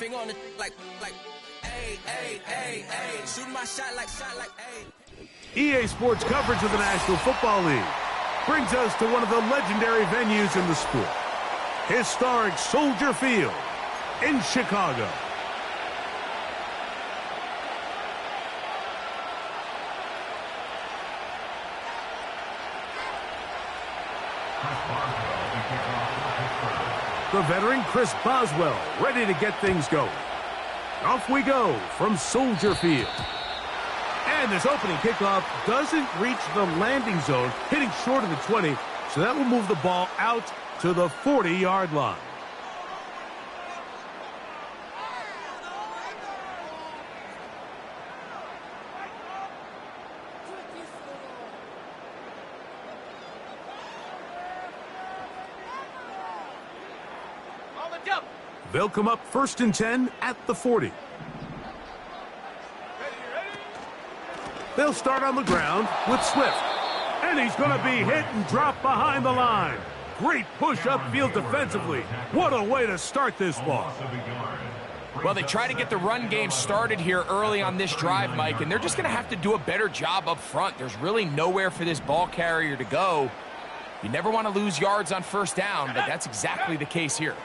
finger on the hey, hey, hey, hey. Shoot my shot like, hey. EA Sports coverage of the National Football League brings us to one of the legendary venues in the sport. Historic Soldier Field in Chicago. The veteran Chris Boswell ready to get things going. Off we go from Soldier Field. And this opening kickoff doesn't reach the landing zone, hitting short of the 20, so that will move the ball out to the 40-yard line. They'll come up 1st and 10 at the 40. They'll start on the ground with Swift. And he's going to be hit and drop behind the line. Great push upfield defensively. What a way to start this ball. Well, they try to get the run game started here early on this drive, Mike, and they're just going to have to do a better job up front. There's really nowhere for this ball carrier to go. You never want to lose yards on 1st down, but that's exactly the case here.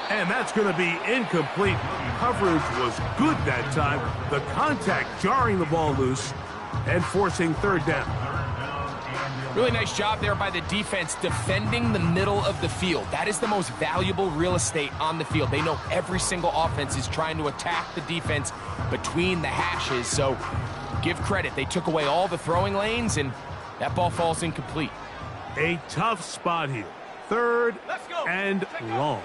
And that's going to be incomplete. Coverage was good that time. The contact jarring the ball loose and forcing 3rd down. Really nice job there by the defense defending the middle of the field. That is the most valuable real estate on the field. They know every single offense is trying to attack the defense between the hashes. So give credit. They took away all the throwing lanes, and that ball falls incomplete. A tough spot here. 3rd and long.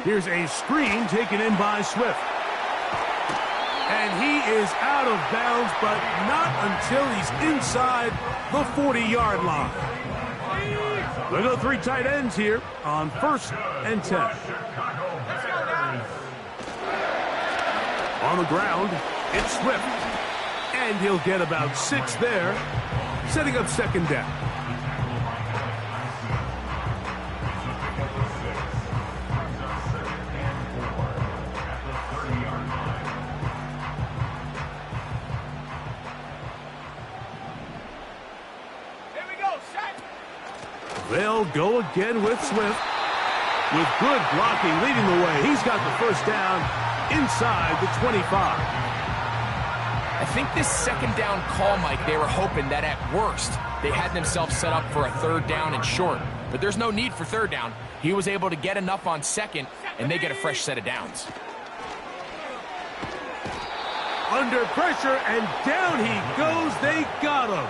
Here's a screen taken in by Swift. And he is out of bounds, but not until he's inside the 40-yard line. We'll go 3 tight ends here on 1st and 10. On the ground, it's Swift. And he'll get about 6 there, setting up 2nd down. They'll go again with Swift. With good blocking leading the way. He's got the 1st down inside the 25. I think this 2nd down call, Mike, they were hoping that at worst they had themselves set up for a 3rd down and short. But there's no need for 3rd down. He was able to get enough on 2nd, and they get a fresh set of downs. Under pressure, and down he goes. They got him.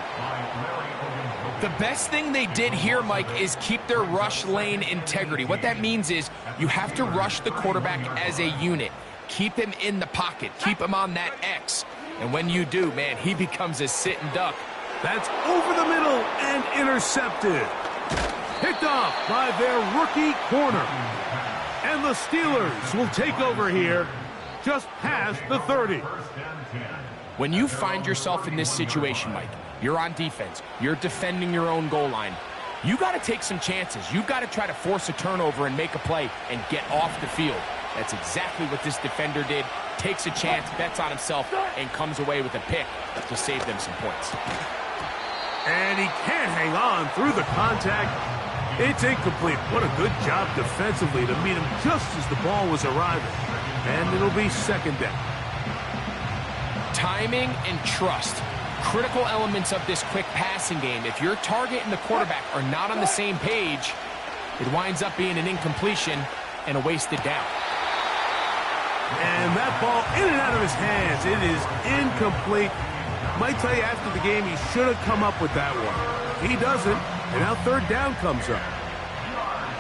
The best thing they did here, Mike, is keep their rush lane integrity. What that means is you have to rush the quarterback as a unit. Keep him in the pocket. Keep him on that X. And when you do, man, he becomes a sitting duck. That's over the middle and intercepted. Picked off by their rookie corner. And the Steelers will take over here just past the 30. When you find yourself in this situation, Mike, you're on defense, you're defending your own goal line, you got to take some chances. You've got to try to force a turnover and make a play and get off the field. That's exactly what this defender did. Takes a chance, bets on himself, and comes away with a pick to save them some points. And he can't hang on through the contact. It's incomplete. What a good job defensively to meet him just as the ball was arriving. And it'll be 2nd down. Timing and trust. Critical elements of this quick passing game. If your target and the quarterback are not on the same page, it winds up being an incompletion and a wasted down. And that ball in and out of his hands. It is incomplete. Might tell you after the game he should have come up with that one. He doesn't, and now 3rd down comes up.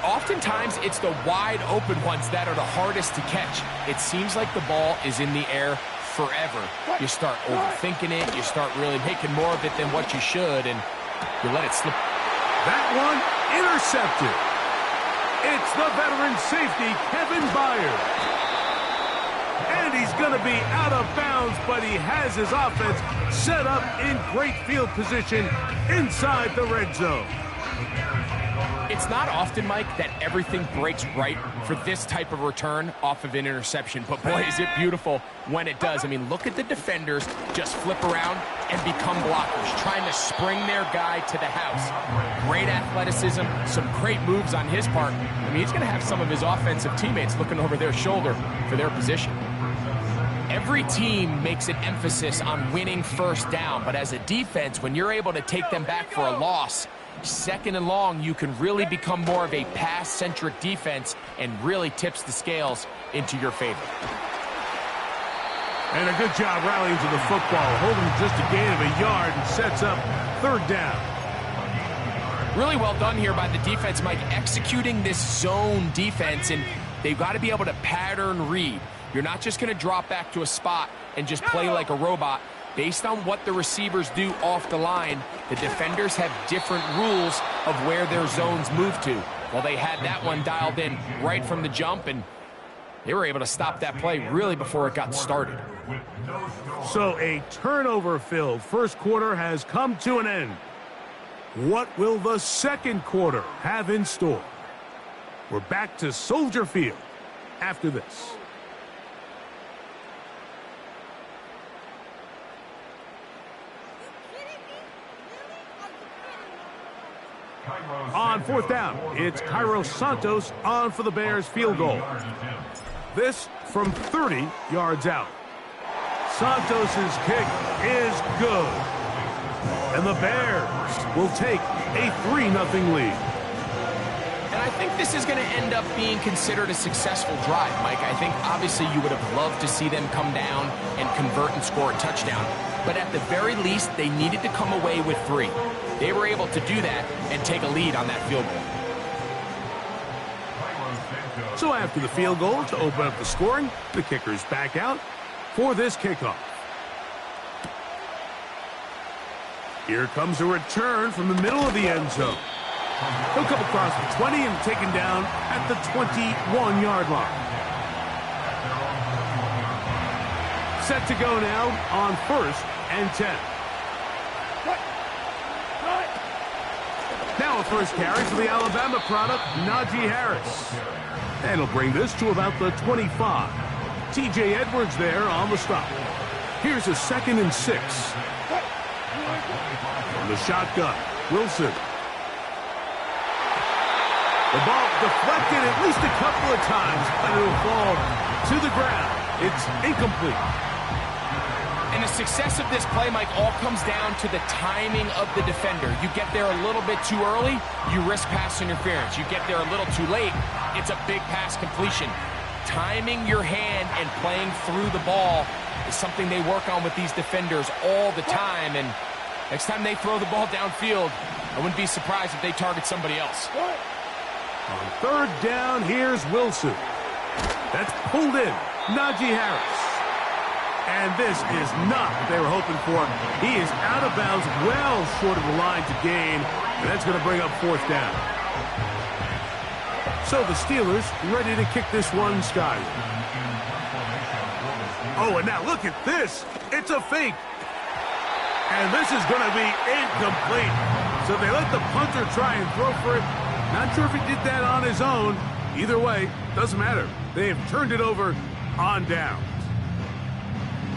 Oftentimes, it's the wide open ones that are the hardest to catch. It seems like the ball is in the air forever. You start overthinking it, you start really making more of it than what you should, and you let it slip. That one intercepted. It's the veteran safety, Kevin Byard. And he's going to be out of bounds, but he has his offense set up in great field position inside the red zone. It's not often, Mike, that everything breaks right for this type of return off of an interception. But, boy, is it beautiful when it does. I mean, look at the defenders just flip around and become blockers, trying to spring their guy to the house. Great athleticism, some great moves on his part. I mean, he's going to have some of his offensive teammates looking over their shoulder for their position. Every team makes an emphasis on winning first down, but as a defense, when you're able to take them back for a loss, second and long, you can really become more of a pass-centric defense and really tips the scales into your favor. And a good job rallying to the football, holding just a gain of a yard and sets up third down. Really well done here by the defense, Mike, executing this zone defense, and they've got to be able to pattern read. You're not just going to drop back to a spot and just play like a robot. Based on what the receivers do off the line, the defenders have different rules of where their zones move to. Well, they had that one dialed in right from the jump, and they were able to stop that play really before it got started. So a turnover-filled first quarter has come to an end. What will the second quarter have in store? We're back to Soldier Field after this. On fourth down, it's Cairo Santos on for the Bears field goal. This from 30 yards out. Santos' kick is good. And the Bears will take a 3-0 lead. And I think this is going to end up being considered a successful drive, Mike. I think obviously you would have loved to see them come down and convert and score a touchdown. But at the very least, they needed to come away with 3. They were able to do that and take a lead on that field goal. So after the field goal to open up the scoring, the kicker's back out for this kickoff. Here comes a return from the middle of the end zone. He'll come across the 20 and taken down at the 21-yard line. Set to go now on 1st and 10. Now a first carry for the Alabama product, Najee Harris. And he'll bring this to about the 25. T.J. Edwards there on the stop. Here's a 2nd and 6. From the shotgun, Wilson. The ball deflected at least a couple of times, but it'll fall to the ground. It's incomplete. And the success of this play, Mike, all comes down to the timing of the defender. You get there a little bit too early, you risk pass interference. You get there a little too late, it's a big pass completion. Timing your hand and playing through the ball is something they work on with these defenders all the time. And next time they throw the ball downfield, I wouldn't be surprised if they target somebody else. On third down, here's Wilson. That's pulled in. Najee Harris. And this is not what they were hoping for. He is out of bounds, well short of the line to gain, and that's going to bring up 4th down. So the Steelers ready to kick this one skyward. Oh, and now look at this. It's a fake. And this is going to be incomplete. So they let the punter try and throw for it. Not sure if he did that on his own. Either way, doesn't matter. They have turned it over on down.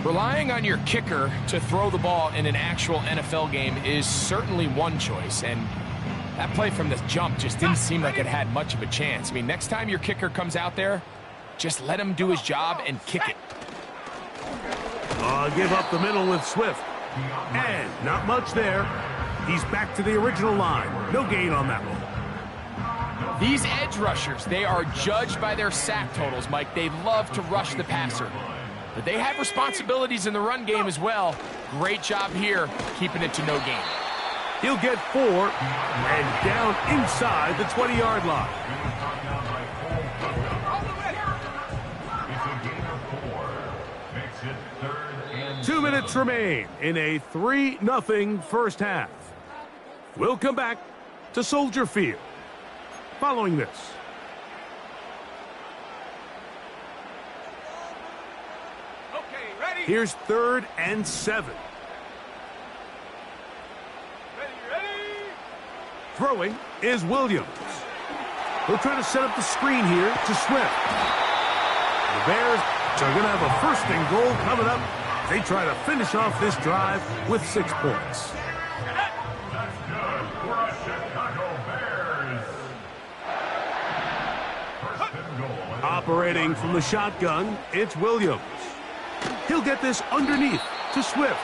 Relying on your kicker to throw the ball in an actual NFL game is certainly one choice, and that play from the jump just didn't seem like it had much of a chance. I mean, next time your kicker comes out there, just let him do his job and kick it. Give up the middle with Swift. And not much there. He's back to the original line. No gain on that one. These edge rushers, they are judged by their sack totals, Mike. They love to rush the passer. But they have responsibilities in the run game as well. Great job here, keeping it to no gain. He'll get 4 and down inside the 20-yard line. 2 minutes remain in a 3-0 first half. We'll come back to Soldier Field following this. Here's 3rd and 7. Throwing is Williams. He'll try to set up the screen here to Swift. The Bears are going to have a first and goal coming up. They try to finish off this drive with 6 points. Operating from the shotgun, it's Williams. He'll get this underneath to Swift.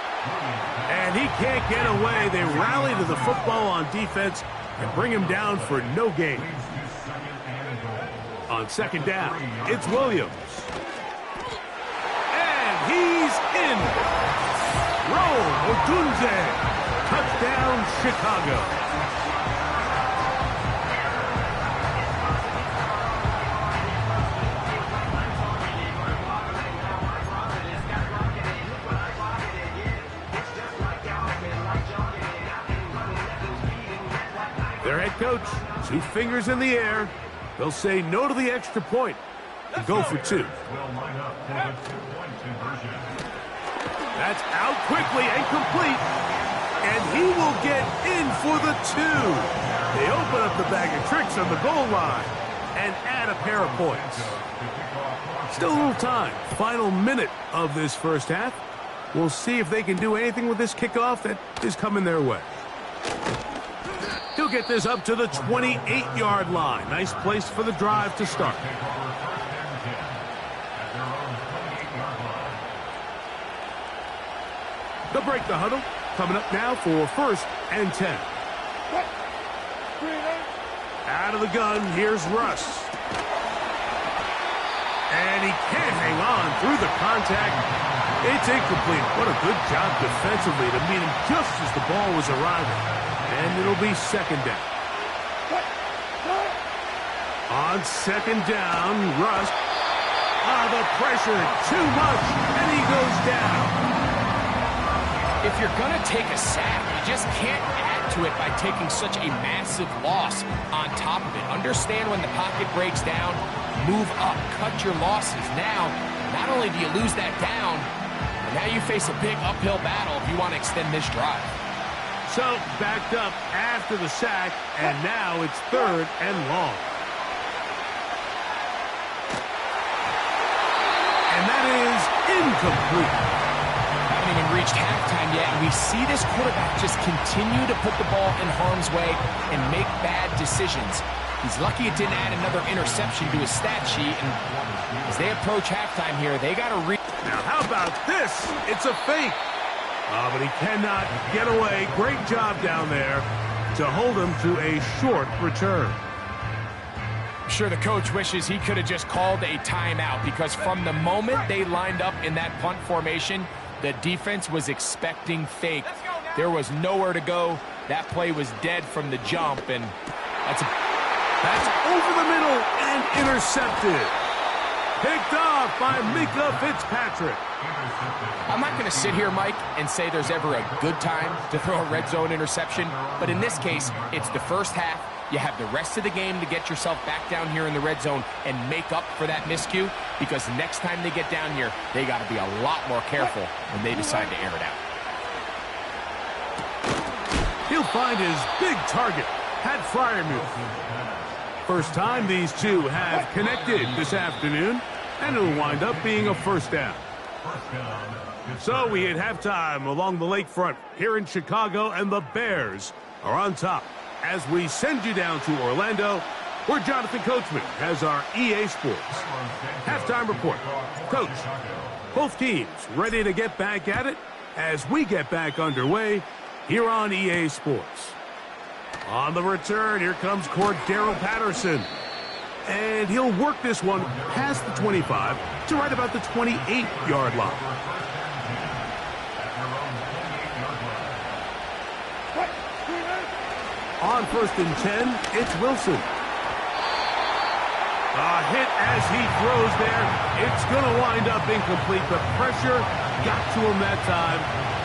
And he can't get away. They rally to the football on defense and bring him down for no gain. On second down, it's Williams. And he's in. Rome Odunze. Touchdown, Chicago. Their head coach, 2 fingers in the air. They'll say no to the extra point and go for 2. That's out quickly and complete. And he will get in for the 2. They open up the bag of tricks on the goal line and add a pair of points. Still a little time. Final minute of this first half. We'll see if they can do anything with this kickoff that is coming their way. He'll get this up to the 28-yard line. Nice place for the drive to start. They'll break the huddle. Coming up now for 1st and 10. Out of the gun, here's Russ. And he can't hang on through the contact. It's incomplete. What a good job defensively to meet him just as the ball was arriving. And it'll be second down. On second down, Russ. The pressure, too much, and he goes down. If you're going to take a sack, you just can't add to it by taking such a massive loss on top of it. Understand when the pocket breaks down, move up, cut your losses. Now, not only do you lose that down, but now you face a big uphill battle if you want to extend this drive. So, backed up after the sack, and now it's 3rd and long. And that is incomplete. Haven't even reached halftime yet, and we see this quarterback just continue to put the ball in harm's way and make bad decisions. He's lucky it didn't add another interception to his stat sheet, and as they approach halftime here, they got to Now, how about this? It's a fake. But he cannot get away. Great job down there to hold him to a short return. I'm sure the coach wishes he could have just called a timeout, because from the moment they lined up in that punt formation, the defense was expecting fake. There was nowhere to go. That play was dead from the jump, and that's over the middle and intercepted. Picked off by Minkah Fitzpatrick. I'm not going to sit here, Mike, and say there's ever a good time to throw a red zone interception, but in this case, it's the first half. You have the rest of the game to get yourself back down here in the red zone and make up for that miscue, because next time they get down here, they got to be a lot more careful when they decide to air it out. He'll find his big target, Pat Freiermuth. First time these two have connected this afternoon, and it'll wind up being a first down. So we hit halftime along the lakefront here in Chicago, and the Bears are on top. As we send you down to Orlando, where Jonathan Coachman has our EA Sports halftime report. Coach, both teams ready to get back at it as we get back underway here on EA Sports. On the return, here comes Cordero Patterson. And he'll work this one past the 25 to right about the 28-yard line. On 1st and 10, it's Wilson. A hit as he throws there. It's going to wind up incomplete. The pressure got to him that time,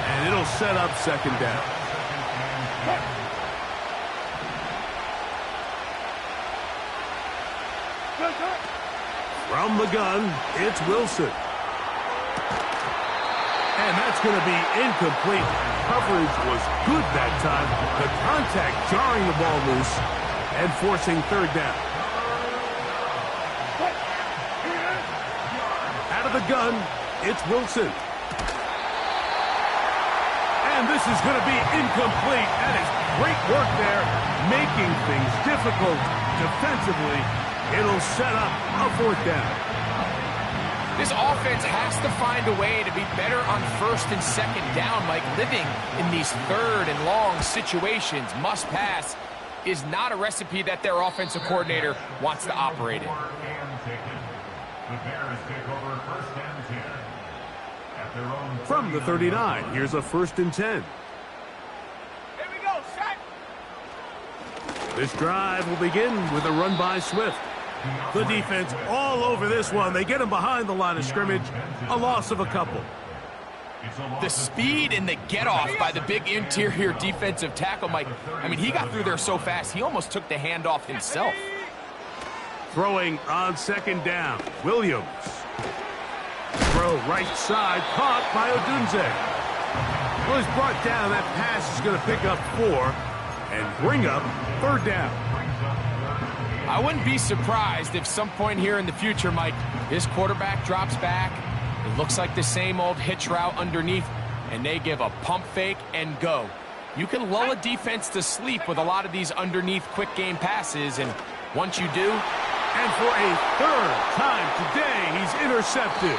and it'll set up second down. From the gun, it's Wilson. And that's going to be incomplete. Coverage was good that time. The contact jarring the ball loose and forcing third down. gun. It's Wilson. And this is going to be incomplete. That is great work there, making things difficult defensively. It'll set up a 4th down. This offense has to find a way to be better on 1st and 2nd down. Like, living in these 3rd and long situations, must pass, is not a recipe that their offensive coordinator wants to operate in. From the 39, here's a 1st and 10. Here we go, set. This drive will begin with a run by Swift. The defense all over this one. They get him behind the line of scrimmage. A loss of a couple. The speed and the get-off by the big interior defensive tackle, Mike. I mean, he got through there so fast, he almost took the handoff himself. Throwing on 2nd down, Williams. Throw right side, caught by Odunze. Well, he's brought down. That pass is going to pick up 4 and bring up 3rd down. I wouldn't be surprised if some point here in the future, Mike, this quarterback drops back. It looks like the same old hitch route underneath, and they give a pump fake and go. You can lull a defense to sleep with a lot of these underneath quick game passes, and once you do... And for a 3rd time today, he's intercepted.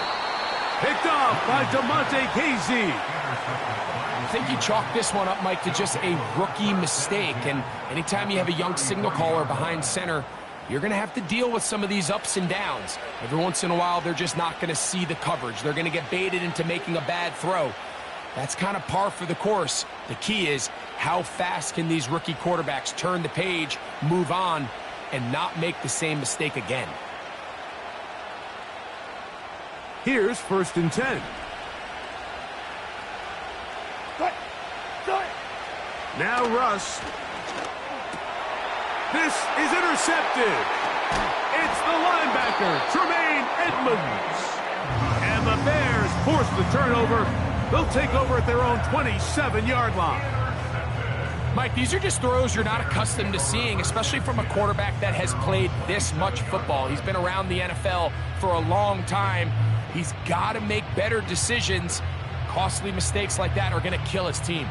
Picked off by DeMonte Casey. I think you chalk this one up, Mike, to just a rookie mistake. And anytime you have a young signal caller behind center, you're going to have to deal with some of these ups and downs. Every once in a while, they're just not going to see the coverage. They're going to get baited into making a bad throw. That's kind of par for the course. The key is, how fast can these rookie quarterbacks turn the page, move on, and not make the same mistake again? Here's 1st and 10. Now Russ. This is intercepted. It's the linebacker, Tremaine Edmonds. And the Bears force the turnover. They'll take over at their own 27-yard line. Mike, these are just throws you're not accustomed to seeing, especially from a quarterback that has played this much football. He's been around the NFL for a long time. He's got to make better decisions. Costly mistakes like that are going to kill his team.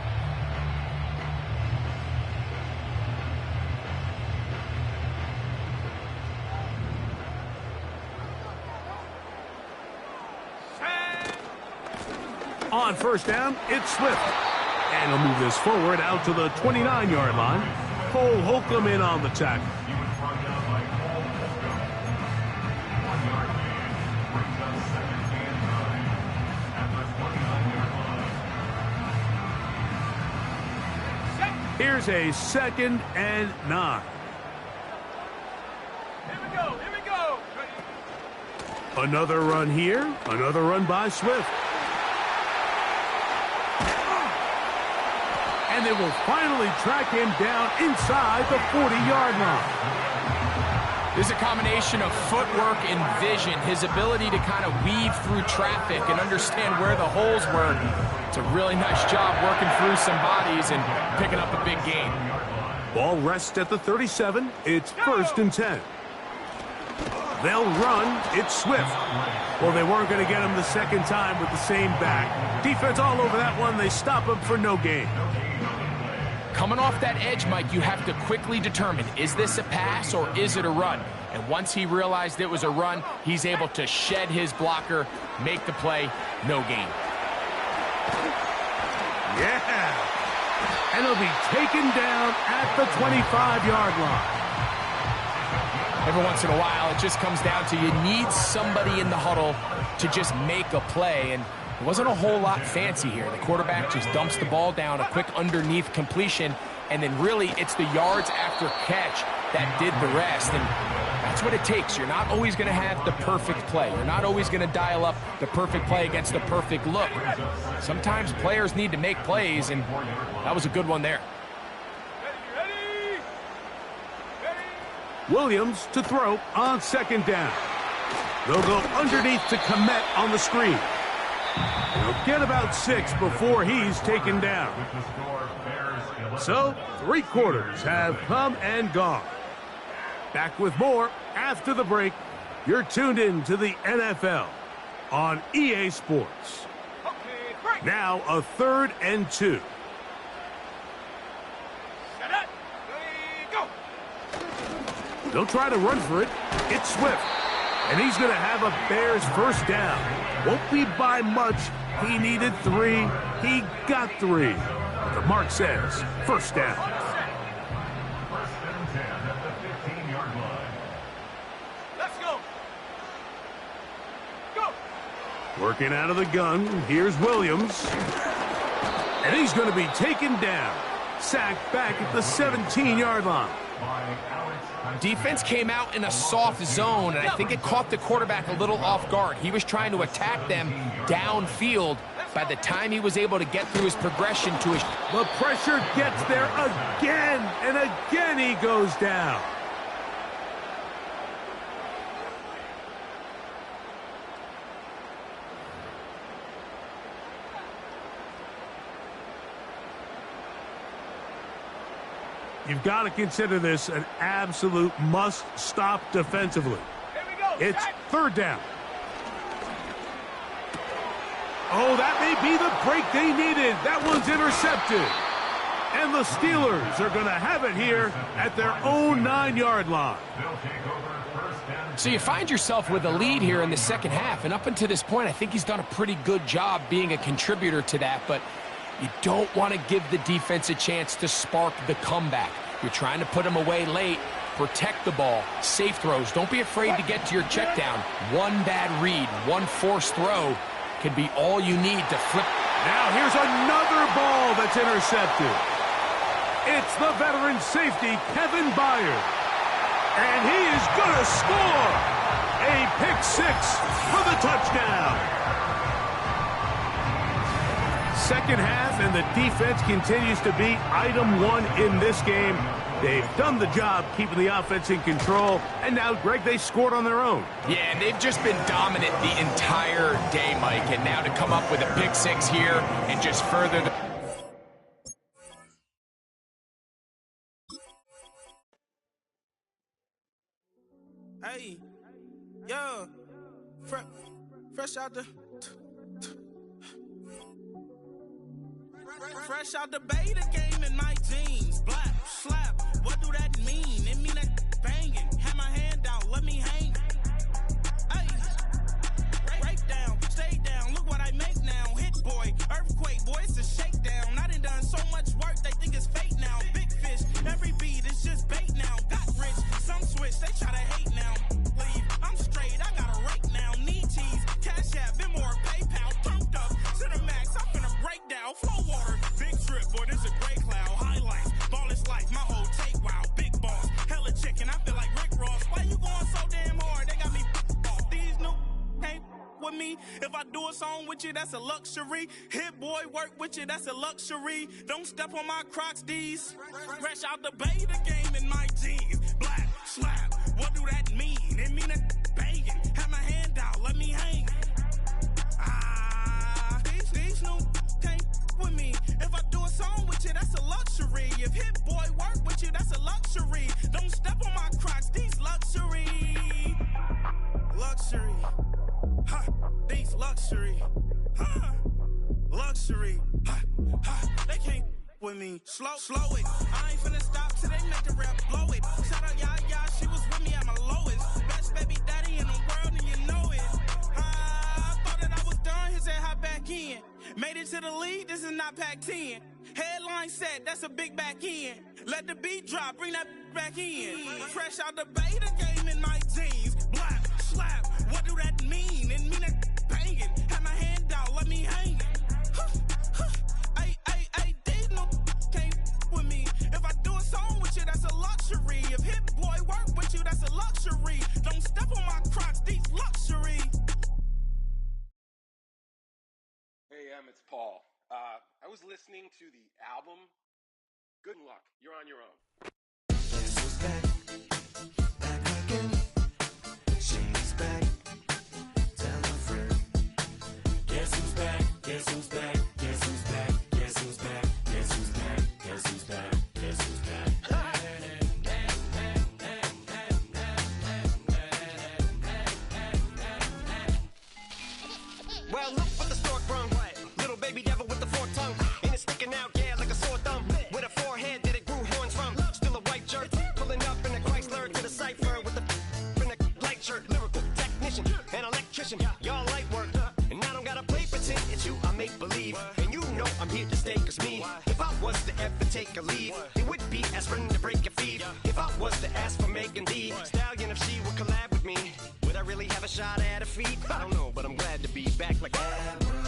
On 1st down, it's Swift. And he'll move this forward out to the 29-yard line. Cole Holcomb in on the tackle. Here's a 2nd and 9. Here we go, here we go. Another run here, another run by Swift. And they will finally track him down inside the 40-yard line. There's a combination of footwork and vision, his ability to kind of weave through traffic and understand where the holes were. It's a really nice job working through some bodies and picking up a big gain. Ball rests at the 37. It's 1st and 10. They'll run. It's Swift. Well, they weren't going to get him the 2nd time with the same back. Defense all over that one. They stop him for no gain. Coming off that edge, Mike, you have to quickly determine, is this a pass or is it a run? And once he realized it was a run, he's able to shed his blocker, make the play, no gain. Yeah. And he'll be taken down at the 25-yard line. Every once in a while, it just comes down to you need somebody in the huddle to just make a play. And it wasn't a whole lot fancy here. The quarterback just dumps the ball down, a quick underneath completion, and then really it's the yards after catch that did the rest. And that's what it takes. You're not always going to have the perfect play. You're not always going to dial up the perfect play against the perfect look. Sometimes players need to make plays, and that was a good one there. Williams to throw on 2nd down. They'll go underneath to Kmet on the screen. He'll get about 6 before he's taken down. So, 3 quarters have come and gone. Back with more after the break. You're tuned in to the NFL. on EA Sports. Now a 3rd and 2. They'll try to run for it. It's Swift. And he's going to have a Bears first down. Won't be by much. He needed 3. He got 3. The mark says first down. First and 10 at the 15-yard line. Let's go. Go. Working out of the gun. Here's Williams. And he's going to be taken down. Sacked back at the 17-yard line. Defense came out in a soft zone, and I think it caught the quarterback a little off guard. He was trying to attack them downfield. By the time he was able to get through his progression to his... The pressure gets there again, and again he goes down. You've got to consider this an absolute must-stop defensively. It's 3rd down. Oh, that may be the break they needed. That one's intercepted. And the Steelers are going to have it here at their own 9-yard line. So you find yourself with a lead here in the second half, and up until this point, I think he's done a pretty good job being a contributor to that, but you don't want to give the defense a chance to spark the comeback. You're trying to put them away late, protect the ball, safe throws. Don't be afraid to get to your check down. One bad read, one forced throw can be all you need to flip. Now here's another ball that's intercepted. It's the veteran safety, Kevin Byard. And he is going to score. A pick 6 for the touchdown. Second half, and the defense continues to be item 1 in this game. They've done the job keeping the offense in control, and now, Greg, they scored on their own. Yeah, and they've just been dominant the entire day, Mike, and now to come up with a pick 6 here and just further the... Hey, yo, fresh out the... Fresh out the beta game in my jeans. Black, slap, what do that mean? It mean that banging. Have my hand out, let me hang. Hey, break down, stay down, look what I make now. Hit boy, earthquake, boy, it's a shakedown. I done so much work, they think it's fake now. Big fish, every beat is just bait now. Got rich, some switch, they try to hate now. Leave, I'm straight, I got a rake now. Need cheese, cash app, Venmo, PayPal. Turned up to the max, I'm finna break down. Flow water, big trip, boy, this a gray cloud. Highlights, ball is life, my whole take, wow. Big boss, hella chicken, I feel like Rick Ross. Why you going so damn hard? They got me off. These new ain't with me. If I do a song with you, that's a luxury. Hit boy, work with you, that's a luxury. Don't step on my Crocs, D's. Fresh out the beta game in my jeans. Black, slap, what do that mean? It mean that banging. Have my hand out, let me hang. These new can't with me. If I do a song with you, that's a luxury. If hit boy work with you, that's a luxury. Don't step on my Crocs, these luxury. Luxury. Ha, these luxury. Ha, luxury. Ha, ha, they can't with me. Slow it. I ain't finna stop till they make the rap blow it. Shout out Yaya, she was with me at my lowest. Best baby daddy in the world and you know it. I thought that I was done, his head hot back in. Made it to the league, this is not Pac-10. Headline set, that's a big back end. Let the beat drop, bring that back in. Fresh out the beta game in my jeans. Black, slap, what do that mean? It mean that banging. Have my hand out, let me hang. Ay, these no can't with me. If I do a song with you, that's a luxury. If hit boy work with you, that's a luxury. Don't step on my Crocs, these luxury. Hey, it's Paul. I was listening to the album. Good luck. You're on your own. Guess who's back? Back again. She's back. Tell a friend. Guess who's back? Guess who's back? Guess who's back? Guess who's back? Guess who's back? Guess who's back? Guess who's back? passion, y'all light work. And I don't gotta play pretend, it's you I make believe. And you know I'm here to stay, cause me, if I was to ever take a leave, it would be aspirin to break your feet. If I was to ask for Megan Thee Stallion, if she would collab with me, would I really have a shot at her feet? I don't know, but I'm glad to be back like abracadabra.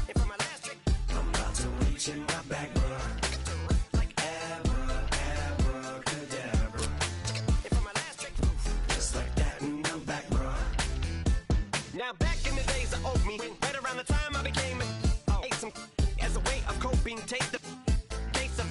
And for my last trick, I'm about to reach in my back, bruh. Like abracadabra. And for my last trick, just like that, and I'm back, bruh. Now back in the days I owed me, right around the time I became ate some as a way of coping. Take the case of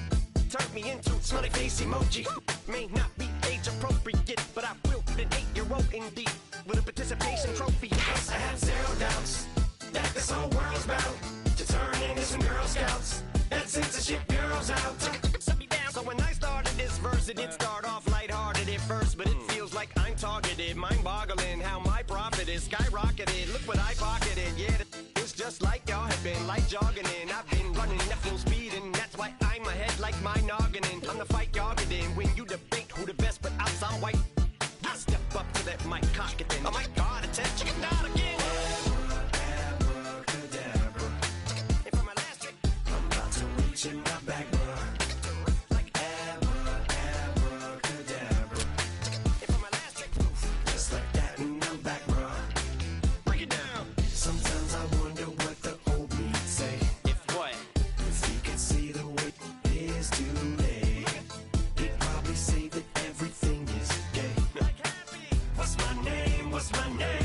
turned me into smiley face emoji. May not be age appropriate, but I will be an 8-year-old indeed with a participation trophy. Yes, I have zero doubts that this whole world's about to turn into some Girl Scouts and censorship girls out. Shut me down. So when I started this verse, it did start off lighthearted at first, but it feels like I'm targeted, mind-boggling how my profit is skyrocketed. Look what I pocketed. Yeah, it's just like y'all have been like jogging in. I've been running at full speed, and that's why I'm ahead like my noggin. I'm the fight y'all get in when you debate who the best, but I'm some white. I step up to that mic, cock it then. Oh my God, attention, not again. Abracadabra. And for my last trick, I'm about to reach in my back, bruh. Like abracadabra. And for my last trick, just like that, and I'm back, bruh. Break it down. Sometimes I wonder what the old me say. If what? If he could see the way it is today, he'd probably say that everything is gay. What's my name? What's my name?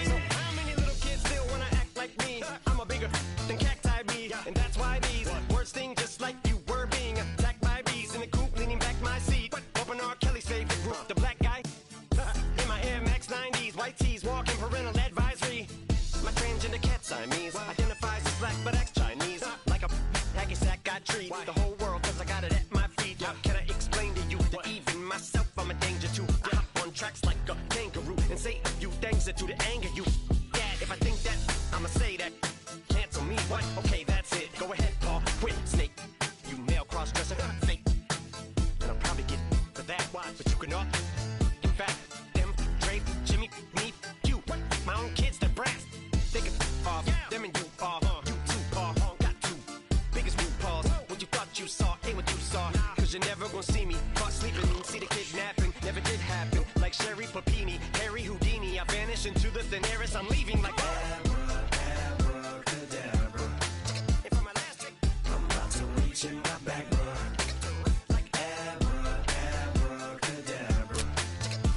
So how many little kids still wanna act like me? I'm a bigger than cacti bee, and that's why these words sting just like you were being attacked by bees in the coop, leaning back my seat. Open R. Kelly's favorite group, the black guy. In my Air Max 90s, white tees, walking parental advisory. My transgender cat Siamese identifies as black but acts Chinese. Like a hacky sack I treat the whole world cause I got it at my feet. How can I explain to you that even myself I'm a danger to? I hop on tracks like a kangaroo and say a few things that to the anger you. Dad, if I think that, I'ma say that. Cancel me, what? Okay, that's it. Go ahead, Paul. Quit, snake. You male cross-dresser, fake. And I'll probably get for that, why? But you cannot. In fact, them, Dre, Jimmy, me, you. My own kids, they're brass. They can off, them and you off. You too, Paul, got two. Biggest root paws. What you thought you saw, ain't what you saw. Cause you're never gonna see me caught sleeping. See the kidnapping, never did happen. Like Sherry Papini, Harry Houdini. I vanish into the thin air as I'm leaving like abracadabra. And for my last trick, I'm about to reach in my back, bruh. Like abracadabra.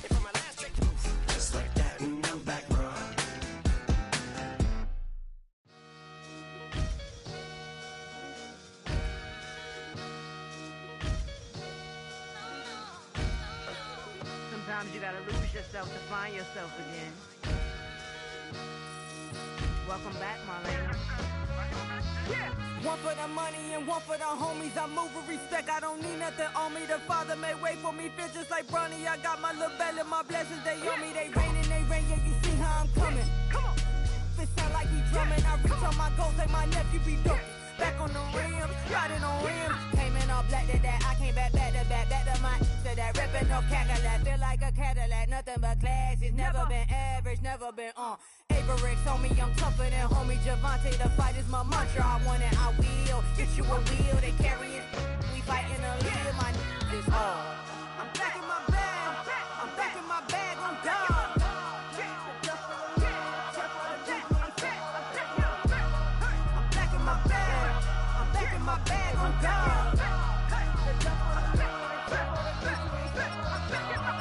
And for my last trick, just like that, and I'm back, bruh. Sometimes you gotta lose yourself to find yourself again. Welcome back, Marlena. Yeah. One for the money and one for the homies. I move with respect, I don't need nothing on me. The Father may wait for me, feel just like Bronny. I got my little belly, my blessings, they on me. They rain, yeah, you see how I'm coming. Come on. It sound like we drumming. I reach on my goals, like my nephew be dope. Back on the rims, riding on rims. Came in all black to that, I came back to my to that ripping off Cadillac. Feel like a Cadillac, nothing but class. It's never been average, never been on. Averix on me, I'm tougher than homie Javante. The fight is my mantra, I want it, I will. Get you a wheel, they carry it. We fighting a little, my is all. I'm back in my bag, I'm back in my bag, I'm gone. My bag, I'm gone.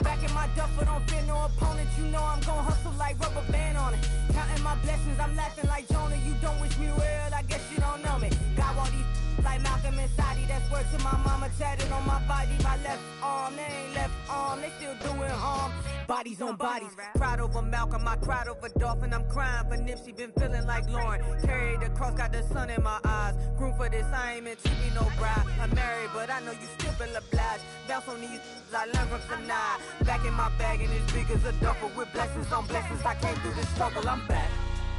Back in my duffel, don't fear no opponent. You know I'm gon' hustle like rubber band on it. Counting my blessings, I'm laughing like Jonah. You don't wish me well, I guess you don't know me. Got all these like Malcolm and Sadie. That's word to my mama, tatted on my body. My left arm, they ain't left arm, they still doing harm. Bodies on bodies, cried over Malcolm, I cried over Dolphin. I'm crying for Nipsey, been feeling like Lauren. Carried the cross, got the sun in my eyes. Grew for this, I ain't meant to be no bride. I'm married, but I know you still feel obliged. Bounce on these, I learned from Sanaa. Back in my bag, and it's big as a duffel. With blessings on blessings, I came through this struggle, I'm back.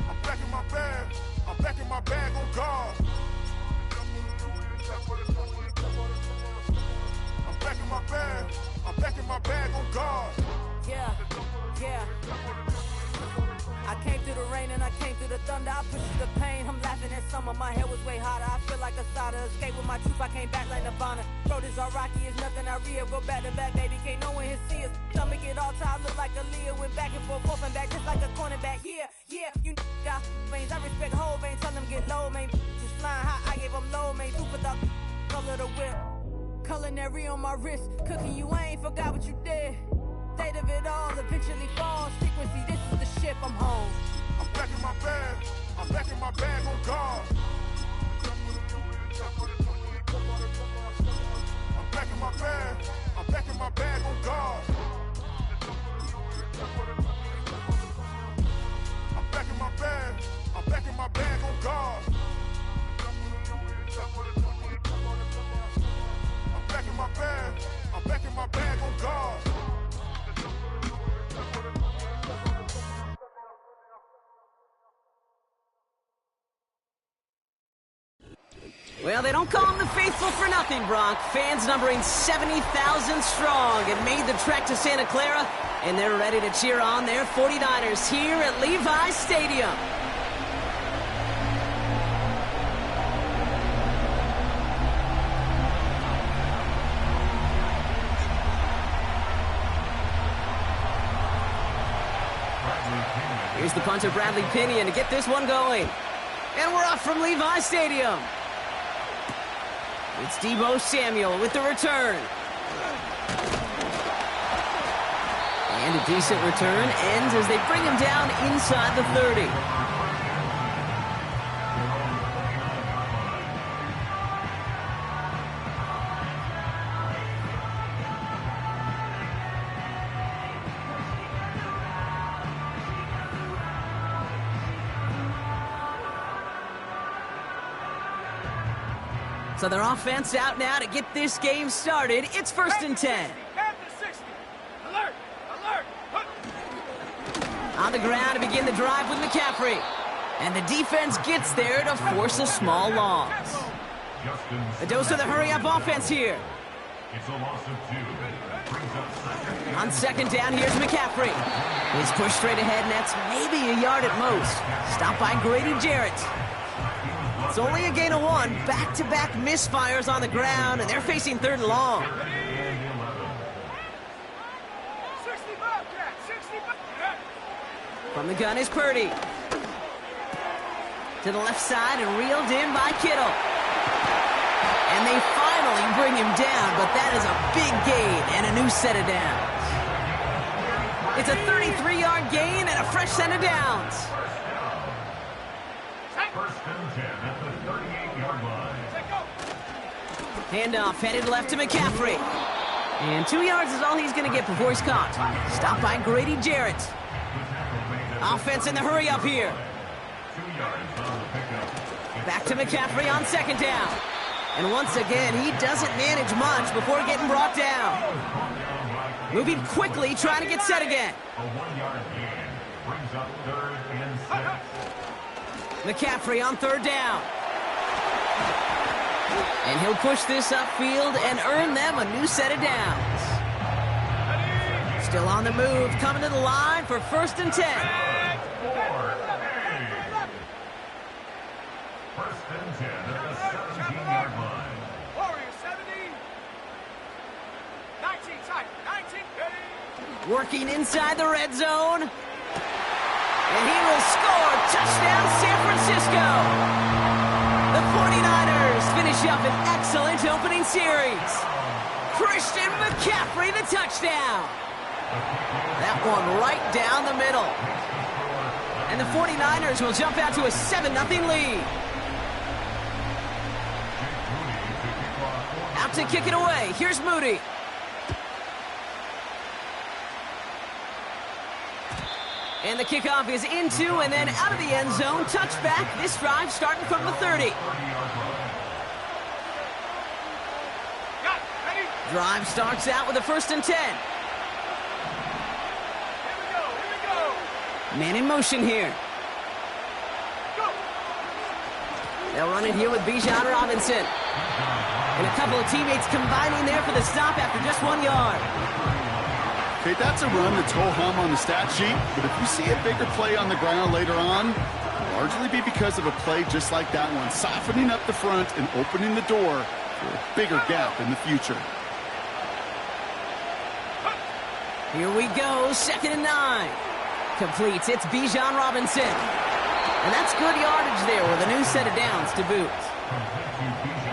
I'm back in my bag, I'm back in my bag on guard. I'm back in my bag, I'm back in my bag on guard. Yeah, yeah. the thunder, I push through the pain. I'm laughing at summer, my hair was way hotter. I feel like a sada. Escape with my truth, I came back like Nirvana. Road is all rocky, it's nothing I real. Go back to back, baby, can't no one here see us. Stomach it all tied, look like a Leah. Went back and forth and back, just like a cornerback. Yeah, you got veins. I respect whole veins, tell them get low, man. Just flying high, I gave them low, man. Food for the color of the whip. Culinary on my wrist, cooking you, I ain't forgot what you did. State of it all, eventually falls. Frequency, this is the ship, I'm home. I'm back in my bag. I'm back in my bag on guard. I'm back in my bag. I'm back in my bag on guard. I'm back in my bag. I'm back in my bag on guard. I'm back in my bag. I'm back in my bag on guard. Well, they don't call them the faithful for nothing, Bronk. Fans numbering 70,000 strong and made the trek to Santa Clara, and they're ready to cheer on their 49ers here at Levi's Stadium. Here's the punter, Bradley Pinion, to get this one going. And we're off from Levi's Stadium. It's Deebo Samuel with the return. And a decent return ends as they bring him down inside the 30. So their offense out now to get this game started. It's 1st and 10. Alert! Alert! On the ground to begin the drive with McCaffrey. And the defense gets there to force a small loss. A dose of the hurry-up offense here. It's a loss of 2. Brings up second. On 2nd down, here's McCaffrey. He's pushed straight ahead, and that's maybe a yard at most. Stopped by Grady Jarrett. It's only a gain of 1. Back-to-back misfires on the ground, and they're facing 3rd and long. From the gun is Purdy. To the left side and reeled in by Kittle. And they finally bring him down, but that is a big gain and a new set of downs. It's a 33-yard gain and a fresh set of downs. 1st and 10 at the 38-yard line. Handoff headed left to McCaffrey. And 2 yards is all he's going to get before he's caught. Stopped by Grady Jarrett. Offense in the hurry up here. 2 yards on the pickup. Back to McCaffrey on 2nd down. And once again, he doesn't manage much before getting brought down. Moving quickly, trying to get set again. A 1-yard gain brings up 3rd and 6. McCaffrey on 3rd down. And he'll push this upfield and earn them a new set of downs. Still on the move, coming to the line for 1st and 10. 1st and 10 at the 17-yard line. Warriors 70. 19 tight. 19. Working inside the red zone. And he will score. Touchdown, San Francisco. The 49ers finish up an excellent opening series. Christian McCaffrey, the touchdown. That one right down the middle. And the 49ers will jump out to a 7-0 lead. Out to kick it away. Here's Moody. And the kickoff is into and then out of the end zone. Touchback. This drive starting from the 30. Drive starts out with a 1st and 10. Man in motion here. They'll run it here with Bijan Robinson. And a couple of teammates combining there for the stop after just 1 yard. Okay, that's a run that's ho-hum on the stat sheet, but if you see a bigger play on the ground later on, largely be because of a play just like that one, softening up the front and opening the door for a bigger gap in the future. Here we go, 2nd and 9. Completes, it's Bijan Robinson. And that's good yardage there with a new set of downs to boot.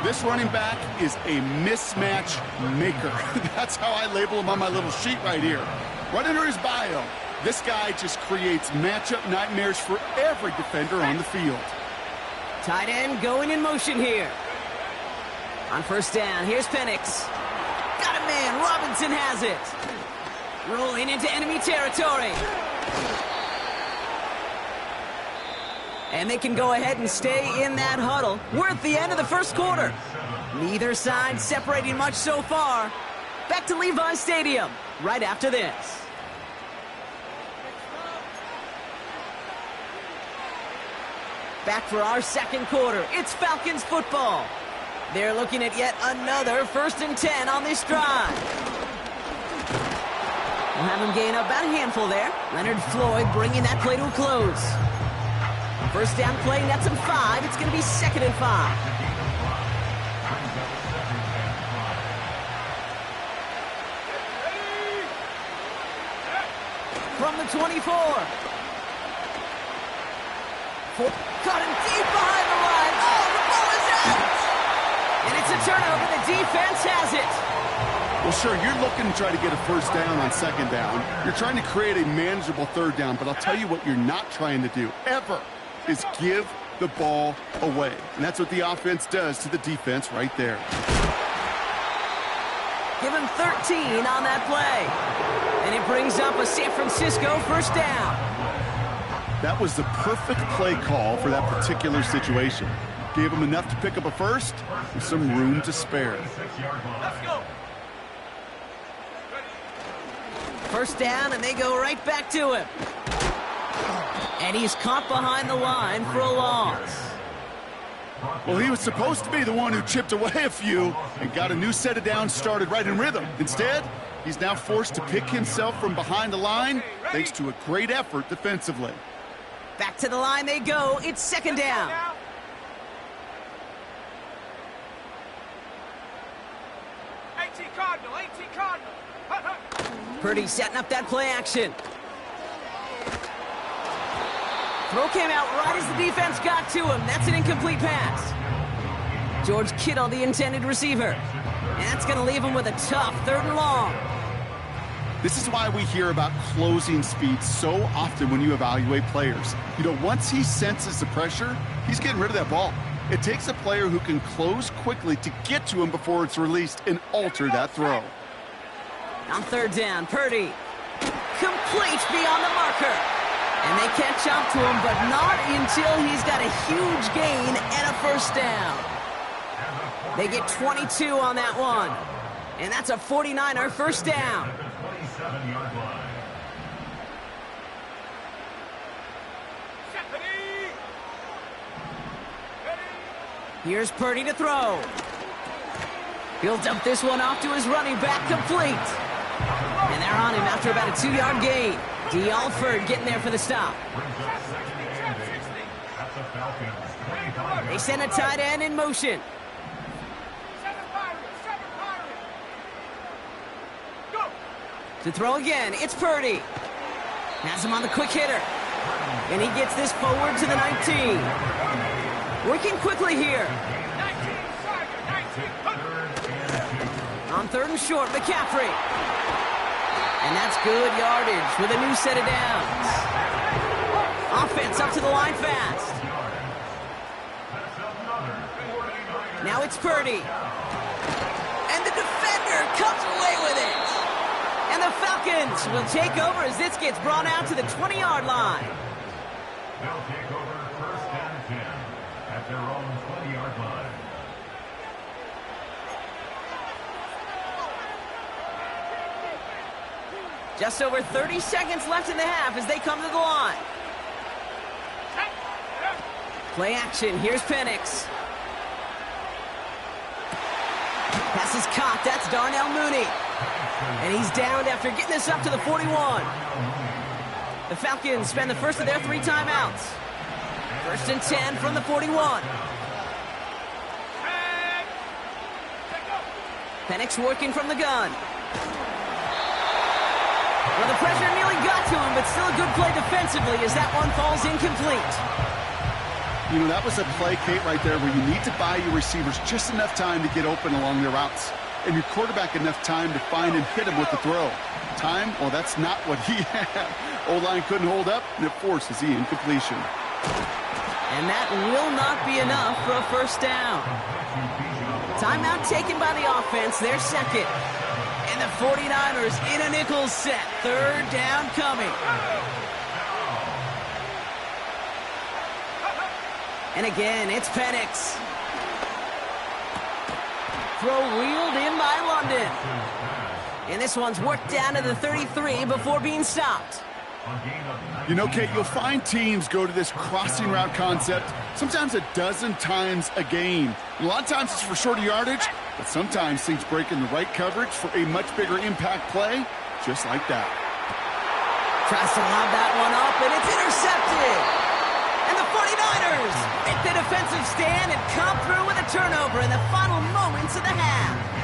This running back is a mismatch maker. That's how I label him on my little sheet right here. Right under his bio, this guy just creates matchup nightmares for every defender on the field. Tight end going in motion here. On 1st down, here's Penix. Got a man, Robinson has it. Rolling into enemy territory. And they can go ahead and stay in that huddle. We're at the end of the 1st quarter. Neither side separating much so far. Back to Levi's Stadium right after this. Back for our 2nd quarter. It's Falcons football. They're looking at yet another 1st and 10 on this drive. We'll have him gain about a handful there. Leonard Floyd bringing that play to a close. 1st down play, nets him 5. It's going to be 2nd and 5. From the 24. Caught him deep behind the line. Oh, the ball is out! And it's a turnover. The defense has it. Well, sure, you're looking to try to get a 1st down on 2nd down. You're trying to create a manageable 3rd down, but I'll tell you what you're not trying to do, ever, is give the ball away. And that's what the offense does to the defense right there. Give him 13 on that play. And it brings up a San Francisco 1st down. That was the perfect play call for that particular situation. Gave him enough to pick up a 1st with some room to spare. Let's go. 1st down, and they go right back to him. And he's caught behind the line for a loss. Well, he was supposed to be the one who chipped away a few and got a new set of downs started right in rhythm. Instead, he's now forced to pick himself from behind the line thanks to a great effort defensively. Back to the line they go. It's 2nd down. Purdy setting up that play action. Throw came out right as the defense got to him. That's an incomplete pass. George Kittle, the intended receiver. And that's going to leave him with a tough 3rd and long. This is why we hear about closing speed so often when you evaluate players. You know, once he senses the pressure, he's getting rid of that ball. It takes a player who can close quickly to get to him before it's released and alter that throw. On 3rd down, Purdy. Complete beyond the marker. And they catch up to him, but not until he's got a huge gain and a 1st down. They get 22 on that one. And that's a 49er 1st down. Here's Purdy to throw. He'll dump this one off to his running back, complete. And they're on him after about a 2-yard gain. D. Alford getting there for the stop. They send a tight end in motion. To throw again, it's Purdy. Has him on the quick hitter. And he gets this forward to the 19. Working quickly here. On 3rd and short, McCaffrey. And that's good yardage with a new set of downs. Offense up to the line fast. Now it's Purdy. And the defender comes away with it. And the Falcons will take over as this gets brought out to the 20-yard line. They'll take over 1st and 10 at their own 20-yard line. Just over 30 seconds left in the half as they come to the line. Play action. Here's Penix. Pass is caught. That's Darnell Mooney. And he's downed after getting this up to the 41. The Falcons spend the first of their 3 timeouts. First and 10 from the 41. Penix working from the gun. Well, the pressure nearly got to him, but still a good play defensively as that one falls incomplete. You know, that was a play, Kate, right there where you need to buy your receivers just enough time to get open along their routes. And your quarterback enough time to find and hit him with the throw. Time? Well, that's not what he had. O-line couldn't hold up, and it forces the incompletion. And that will not be enough for a first down. Timeout taken by the offense, their second. And the 49ers in a nickel set. Third down coming. And again, it's Penix. Throw reeled in by London. And this one's worked down to the 33 before being stopped. You know, Kate, you'll find teams go to this crossing route concept sometimes a dozen times a game. A lot of times it's for shorter yardage, but sometimes things break in the right coverage for a much bigger impact play, just like that. Tries to lob that one up, and it's intercepted. And the 49ers make the defensive stand and come through with a turnover in the final moments of the half.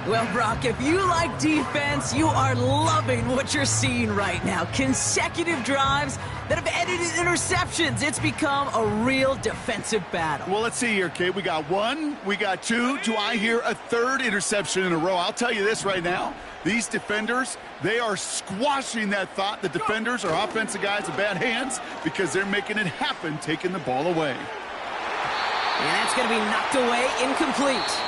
Well, Brock, if you like defense, you are loving what you're seeing right now. Consecutive drives that have ended in interceptions. It's become a real defensive battle. Well, let's see here, Kate. We got one, we got two. Do I hear a third interception in a row? I'll tell you this right now. These defenders, they are squashing that thought that defenders are offensive guys with bad hands because they're making it happen, taking the ball away. And that's going to be knocked away, incomplete.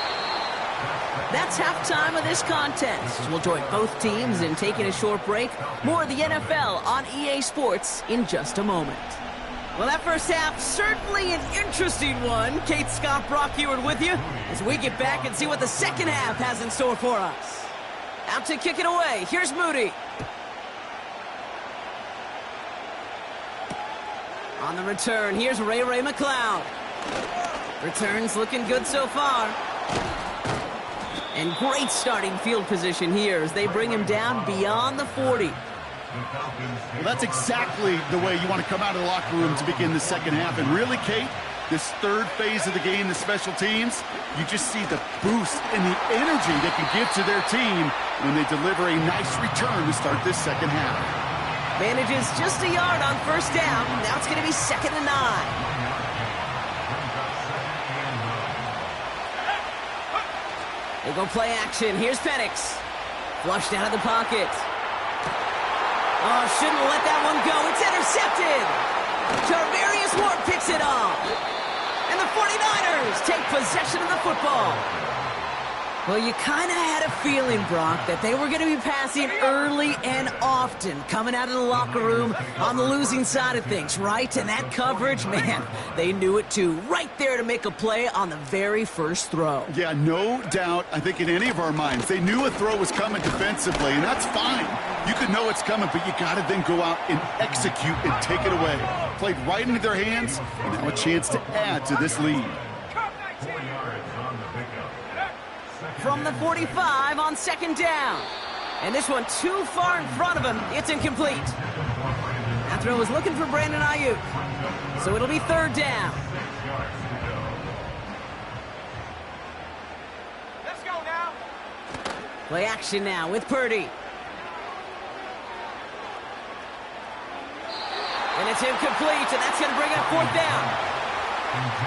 That's halftime of this contest. We'll join both teams in taking a short break. More of the NFL on EA Sports in just a moment. Well, that first half, certainly an interesting one. Kate, Scott, Brock Ewart with you as we get back and see what the second half has in store for us. Out to kick it away. Here's Moody. On the return, here's Ray McCloud. Returns looking good so far. And great starting field position here as they bring him down beyond the 40. Well, that's exactly the way you want to come out of the locker room to begin the second half. And really, Kate, this third phase of the game, the special teams, you just see the boost and the energy they can give to their team when they deliver a nice return to start this second half. Manages just a yard on first down. Now it's going to be 2nd and 9. They go play action. Here's Penix. Flushed out of the pocket. Oh, shouldn't let that one go. It's intercepted. Tarvarius Ward picks it off. And the 49ers take possession of the football. Well, you kind of had a feeling, Brock, that they were going to be passing early and often, coming out of the locker room on the losing side of things, right? And that coverage, man, they knew it too. Right there to make a play on the very first throw. Yeah, no doubt, I think in any of our minds, they knew a throw was coming defensively, and that's fine. You could know it's coming, but you got to then go out and execute and take it away. Played right into their hands, and now a chance to add to this lead. From the 45 on 2nd down. And this one too far in front of him. It's incomplete. That throw was looking for Brandon Ayuk. So it'll be 3rd down. Let's go now. Play action now with Purdy. And it's incomplete, and that's going to bring up 4th down.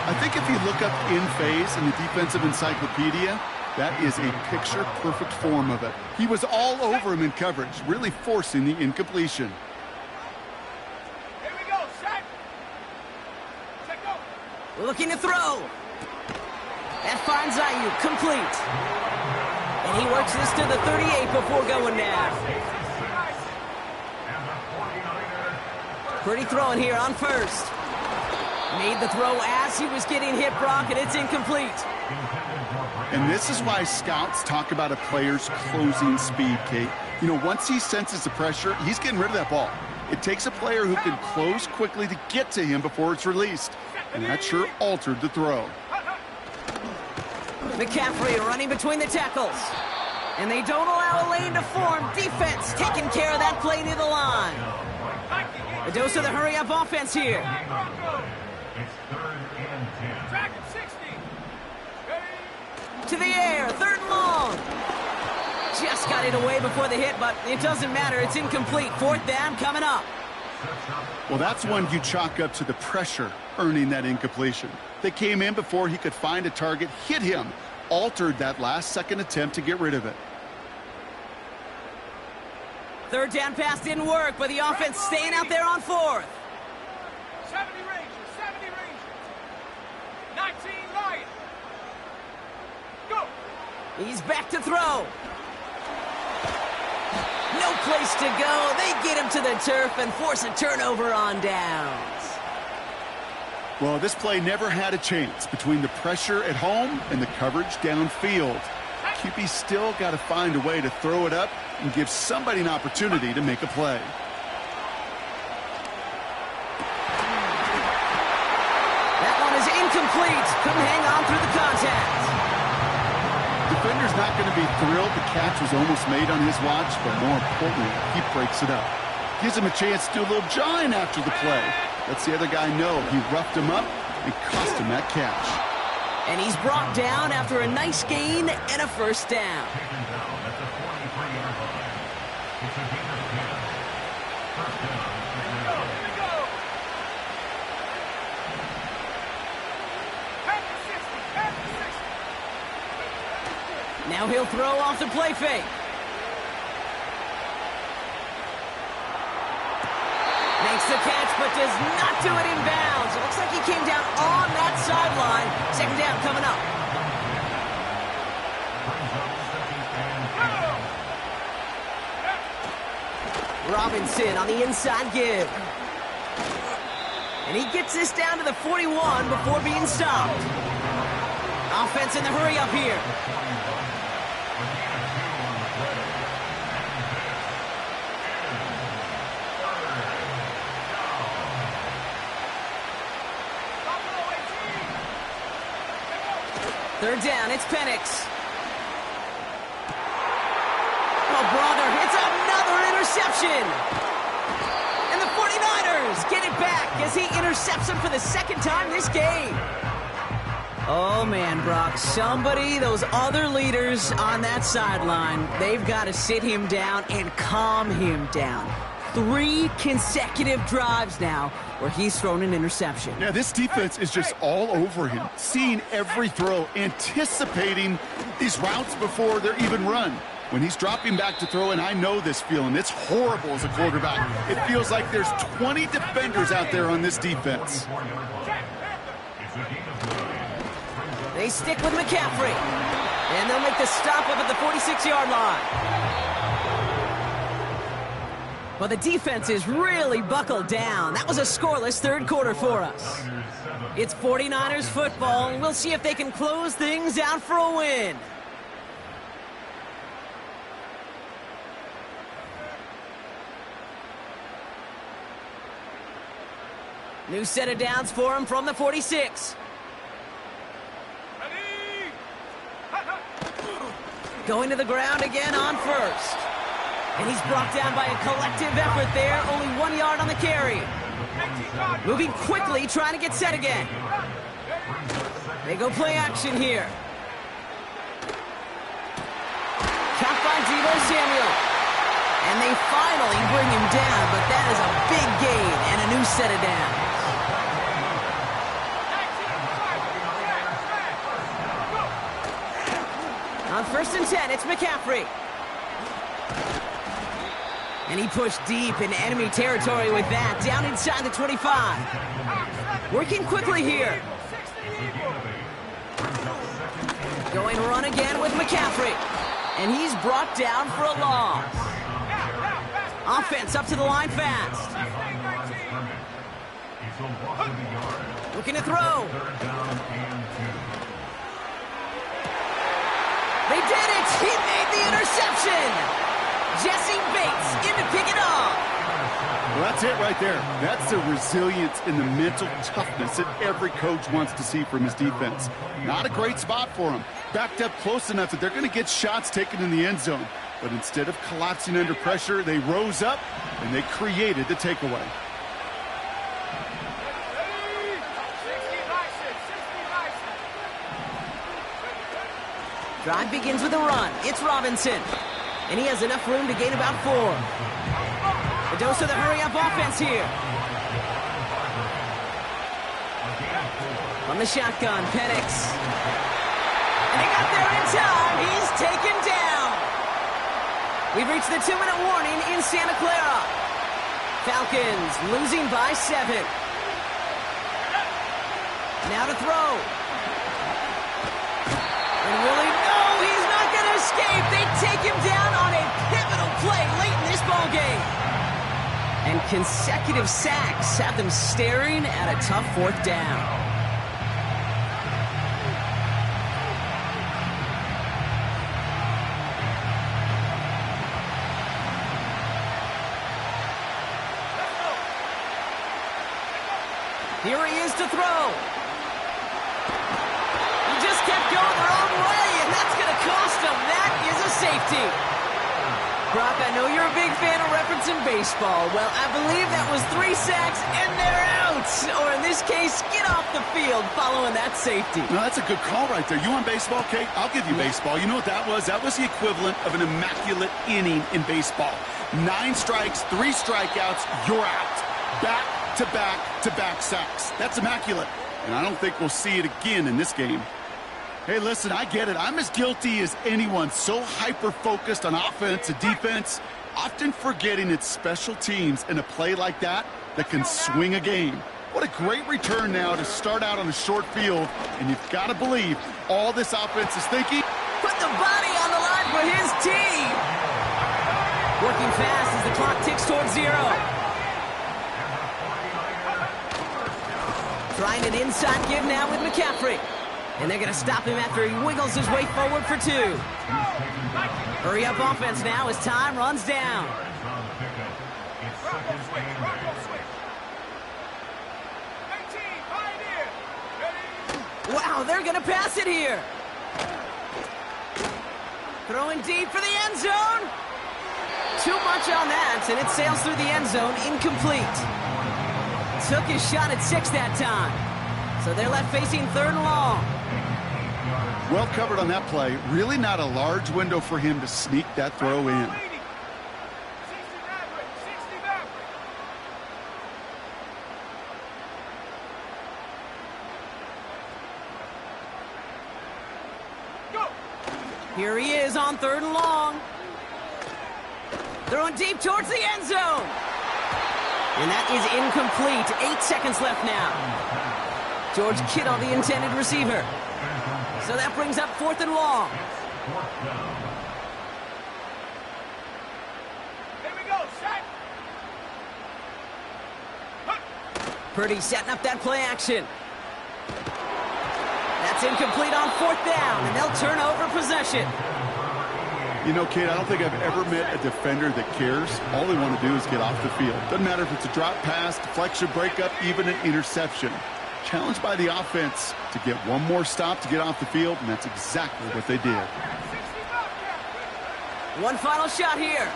I think if you look up in phase in the defensive encyclopedia, that is a picture-perfect form of it. He was all over him in coverage, really forcing the incompletion. Here we go, set. Set, go. Looking to throw. That finds Ayuk, complete. And he works this to the 38 before going down. Pretty throwing here on first. Made the throw as he was getting hit, Brock, and it's incomplete. And this is why scouts talk about a player's closing speed, Kate. You know, once he senses the pressure, he's getting rid of that ball. It takes a player who can close quickly to get to him before it's released. And that sure altered the throw. McCaffrey running between the tackles. And they don't allow a lane to form. Defense taking care of that play near the line. A dose of the hurry-up offense here. It's 3rd and 10. To the air, 3rd and long. Just got it away before the hit, but it doesn't matter. It's incomplete. 4th down coming up. Well, that's one you chalk up to the pressure earning that incompletion. They came in before he could find a target, hit him, altered that last-second attempt to get rid of it. 3rd down pass didn't work, but the offense staying out there on 4th. 70 Rangers, 70 Rangers. 19 Lions. Go. He's back to throw. No place to go. They get him to the turf and force a turnover on downs. Well, this play never had a chance between the pressure at home and the coverage downfield. QB still got to find a way to throw it up and give somebody an opportunity to make a play. That one is incomplete. Couldn't hang on through the contact. Defender's not going to be thrilled the catch was almost made on his watch, but more importantly, he breaks it up. Gives him a chance to do a little jawing after the play. Lets the other guy know he roughed him up and cost him that catch. And he's brought down after a nice gain and a 1st down. Taken down at the 43-yard line. It's a gain of 10. 1st down. Here we go. Pass to 60. Pass to 60. Now he'll throw off the play fake. Makes the catch, but does not do it in bounds. It looks like he came down on that sideline. 2nd down coming up. Robinson on the inside give. And he gets this down to the 41 before being stopped. Offense in the hurry up here. Third down, it's Penix. Oh, brother, it's another interception. And the 49ers get it back as he intercepts him for the 2nd time this game. Oh, man, Brock, somebody, those other leaders on that sideline, they've got to sit him down and calm him down. 3 consecutive drives now where he's thrown an interception. Yeah, this defense is just all over him, seeing every throw, anticipating these routes before they're even run. When he's dropping back to throw, and I know this feeling, it's horrible as a quarterback. It feels like there's 20 defenders out there on this defense. They stick with McCaffrey, and they'll make the stop up at the 46-yard line. Well, the defense is really buckled down. That was a scoreless 3rd quarter for us. It's 49ers football, and we'll see if they can close things out for a win. New set of downs for him from the 46. Going to the ground again on 1st. And he's brought down by a collective effort there. Only 1 yard on the carry. Moving quickly, trying to get set again. They go play action here. Caught by Deebo Samuel. And they finally bring him down, but that is a big gain and a new set of downs. On 1st and 10, it's McCaffrey. And he pushed deep in enemy territory with that, down inside the 25. Working quickly here. Going run again with McCaffrey. And he's brought down for a loss. Offense up to the line fast. Looking to throw. They did it! He made the interception! Jesse Bates in to pick it off. Well, that's it right there. That's the resilience and the mental toughness that every coach wants to see from his defense. Not a great spot for him. Backed up close enough that they're going to get shots taken in the end zone. But instead of collapsing under pressure, they rose up and they created the takeaway. Drive begins with a run. It's Robinson. And he has enough room to gain about 4. A dose of the hurry-up offense here. From the shotgun, Penix. And he got there in time. He's taken down. We've reached the 2-minute warning in Santa Clara. Falcons losing by 7. Now to throw. And Willie, no, he's not going to escape. They take him down on a pivotal play late in this ballgame. And consecutive sacks have them staring at a tough 4th down. Here he is to throw. He just kept going the wrong way, and that's going to cost him. That is a safety. Brock, I know you're a big fan of referencing baseball. Well, I believe that was 3 sacks, and they're out. Or in this case, get off the field following that safety. No, that's a good call right there. You want baseball, Kate? I'll give you baseball. You know what that was? That was the equivalent of an immaculate inning in baseball. 9 strikes, 3 strikeouts, you're out. Back-to-back-to-back sacks. That's immaculate. And I don't think we'll see it again in this game. Hey, listen, I get it. I'm as guilty as anyone. So hyper-focused on offense and defense, often forgetting it's special teams in a play like that that can swing a game. What a great return now to start out on a short field. And you've got to believe all this offense is thinking. Put the body on the line for his team. Working fast as the clock ticks towards 0. Trying an inside give now with McCaffrey. And they're going to stop him after he wiggles his way forward for 2. Hurry up offense now as time runs down. Wow, they're going to pass it here. Throwing deep for the end zone. Too much on that, and it sails through the end zone, incomplete. Took his shot at 6 that time. So they're left facing 3rd and long. Well covered on that play. Really not a large window for him to sneak that throw in. Here he is on 3rd and long. Throwing deep towards the end zone. And that is incomplete. 8 seconds left now. George Kittle, the intended receiver. So that brings up 4th and long. Here we go, set. Purdy setting up that play action. That's incomplete on 4th down, and they'll turn over possession. You know, Kate, I don't think I've ever met a defender that cares. All they want to do is get off the field. Doesn't matter if it's a drop pass, deflection, breakup, even an interception. Challenged by the offense to get one more stop to get off the field, and that's exactly what they did. One final shot here.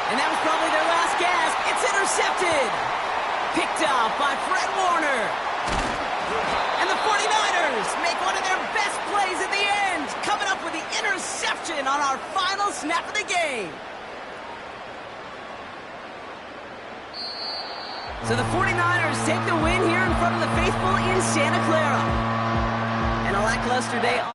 And that was probably their last gasp. It's intercepted. Picked off by Fred Warner. And the 49ers make one of their best plays at the end, coming up with the interception on our final snap of the game. So the 49ers take the win here in front of the faithful in Santa Clara. And a lackluster day.